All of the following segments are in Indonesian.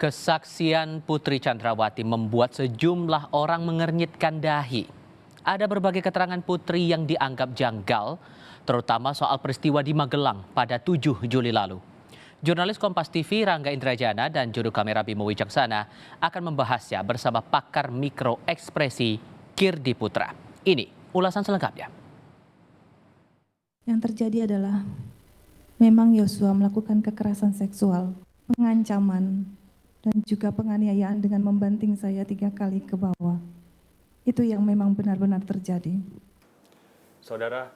Kesaksian Putri Chandrawati membuat sejumlah orang mengernyitkan dahi. Ada berbagai keterangan Putri yang dianggap janggal, terutama soal peristiwa di Magelang pada 7 Juli lalu. Jurnalis Kompas TV Rangga Indrajana dan juru kamera Bimo Wijaksana akan membahasnya bersama pakar mikroekspresi Kirdi Putra. Ini ulasan selengkapnya. Yang terjadi adalah memang Yosua melakukan kekerasan seksual, pengancaman, dan juga penganiayaan dengan membanting saya 3 kali ke bawah. Itu yang memang benar-benar terjadi. Saudara,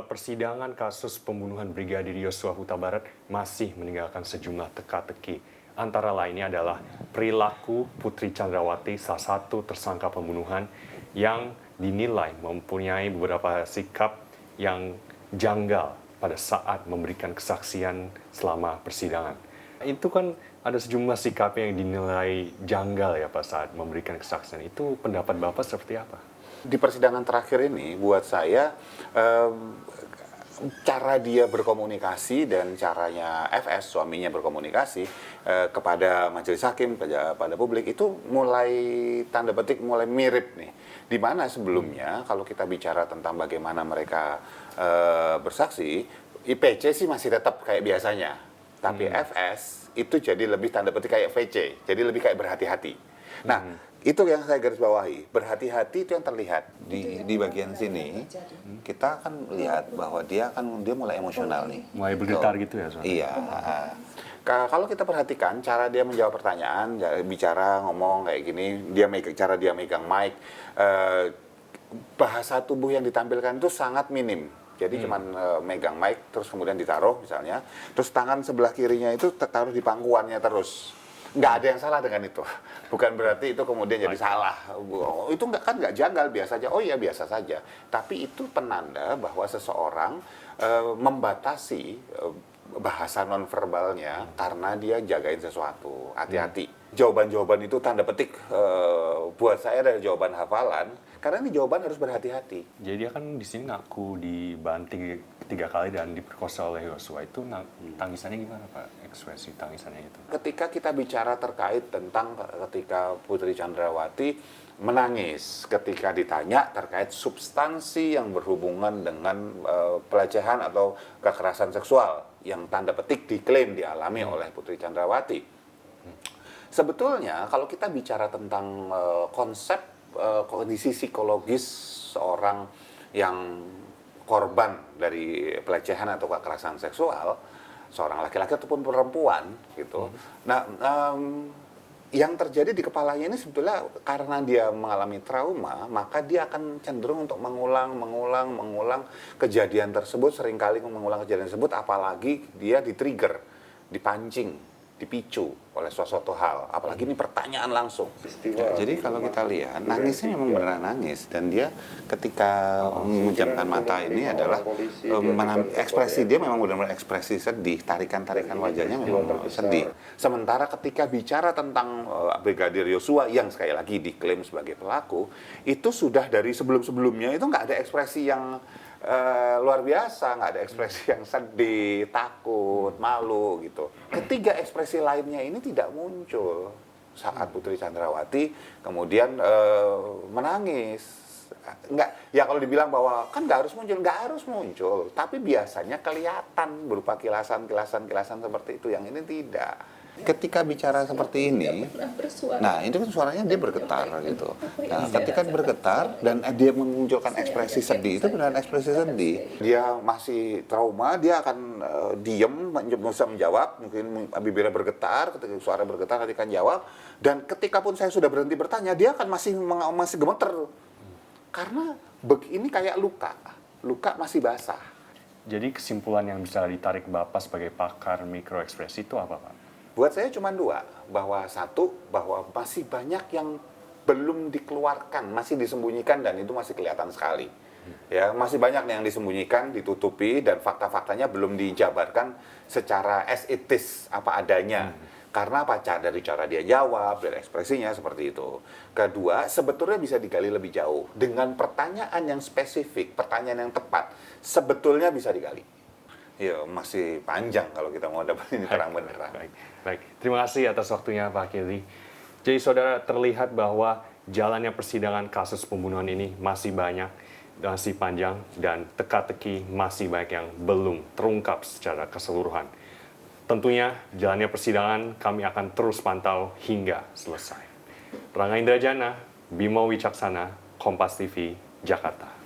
persidangan kasus pembunuhan Brigadir Yosua Huta Barat masih meninggalkan sejumlah teka-teki. Antara lainnya adalah perilaku Putri Chandrawati, salah satu tersangka pembunuhan yang dinilai mempunyai beberapa sikap yang janggal pada saat memberikan kesaksian selama persidangan. Itu kan ada sejumlah sikap yang dinilai janggal ya Pak saat memberikan kesaksian. Itu pendapat Bapak seperti apa? Di persidangan terakhir ini buat saya cara dia berkomunikasi dan caranya FS suaminya berkomunikasi kepada majelis hakim, pada publik itu mulai tanda petik mulai mirip nih. Di mana sebelumnya kalau kita bicara tentang bagaimana mereka bersaksi, IPC sih masih tetap kayak biasanya. Tapi FS itu jadi lebih tanda petik kayak VC, jadi lebih kayak berhati-hati. Nah, itu yang saya garis bawahi. Berhati-hati itu yang terlihat di bagian sini. Kita akan lihat bahwa dia mulai emosional nih. Mulai bergetar gitu ya, Soalnya? Iya. Kalau kita perhatikan cara dia menjawab pertanyaan, bicara, ngomong kayak gini, cara dia megang mic, bahasa tubuh yang ditampilkan itu sangat minim. Jadi cuman megang mic, terus kemudian ditaruh misalnya, terus tangan sebelah kirinya itu taruh di pangkuannya terus. Nggak ada yang salah dengan itu. Bukan berarti itu kemudian jadi salah. Itu nggak janggal, biasa aja. Oh iya biasa saja. Tapi itu penanda bahwa seseorang membatasi bahasa nonverbalnya karena dia jagain sesuatu. Hati-hati. Jawaban-jawaban itu tanda petik buat saya dari jawaban hafalan. Karena ini jawaban harus berhati-hati. Jadi dia kan di sini ngaku dibanting 3 kali dan diperkosa oleh Yosua. Itu tangisannya gimana Pak? Ekspresi tangisannya itu. Ketika kita bicara terkait tentang ketika Putri Chandrawati menangis ketika ditanya terkait substansi yang berhubungan dengan pelecehan atau kekerasan seksual yang tanda petik diklaim dialami oleh Putri Chandrawati. Sebetulnya kalau kita bicara tentang konsep kondisi psikologis seorang yang korban dari pelecehan atau kekerasan seksual, seorang laki-laki ataupun perempuan gitu. Nah, yang terjadi di kepalanya ini sebetulnya karena dia mengalami trauma, maka dia akan cenderung untuk mengulang kejadian tersebut, seringkali mengulang kejadian tersebut, apalagi dia di-trigger, dipancing, dipicu oleh suatu hal, apalagi ini pertanyaan langsung. Ya, jadi kalau kita lihat, nangisnya memang beneran nangis, dan dia ketika memejamkan mata ini adalah ekspresi dia memang benar-benar ekspresi sedih, tarikan-tarikan wajahnya memang sedih. Sementara ketika bicara tentang Brigadir Yosua yang sekali lagi diklaim sebagai pelaku, itu sudah dari sebelum-sebelumnya itu nggak ada ekspresi yang luar biasa, nggak ada ekspresi yang sedih, takut, malu gitu. Ketiga ekspresi lainnya ini tidak muncul saat Putri Chandrawati kemudian menangis. Nggak, ya kalau dibilang bahwa kan nggak harus muncul, tapi biasanya kelihatan berupa kilasan seperti itu. Yang ini tidak. Ketika bicara seperti ini, nah ini kan suaranya dia bergetar gitu. Nah, ketika bergetar dan dia memunculkan ekspresi sedih, itu benar ekspresi sedih. Dia masih trauma, dia akan diem, bisa menjawab, mungkin bibirnya bergetar, ketika suara bergetar, ketika jawab. Dan ketika pun saya sudah berhenti bertanya, dia akan masih gemeter. Karena ini kayak luka masih basah. Jadi kesimpulan yang bisa ditarik Bapak sebagai pakar mikroekspresi itu apa Pak? Buat saya cuma 2, bahwa masih banyak yang belum dikeluarkan, masih disembunyikan, dan itu masih kelihatan sekali. Ya, masih banyak yang disembunyikan, ditutupi, dan fakta-faktanya belum dijabarkan secara as it is, apa adanya. Karena apa? Dari cara dia jawab, dari ekspresinya seperti itu. Kedua, sebetulnya bisa digali lebih jauh dengan pertanyaan yang spesifik, pertanyaan yang tepat, sebetulnya bisa digali. ya masih panjang kalau kita mau dapat ini terang benderang. Baik. Terima kasih atas waktunya Pak Kili. Jadi saudara, terlihat bahwa jalannya persidangan kasus pembunuhan ini masih banyak, masih panjang, dan teka-teki masih banyak yang belum terungkap secara keseluruhan. Tentunya jalannya persidangan kami akan terus pantau hingga selesai. Rangga Indrajana, Bimo Wicaksana, Kompas TV, Jakarta.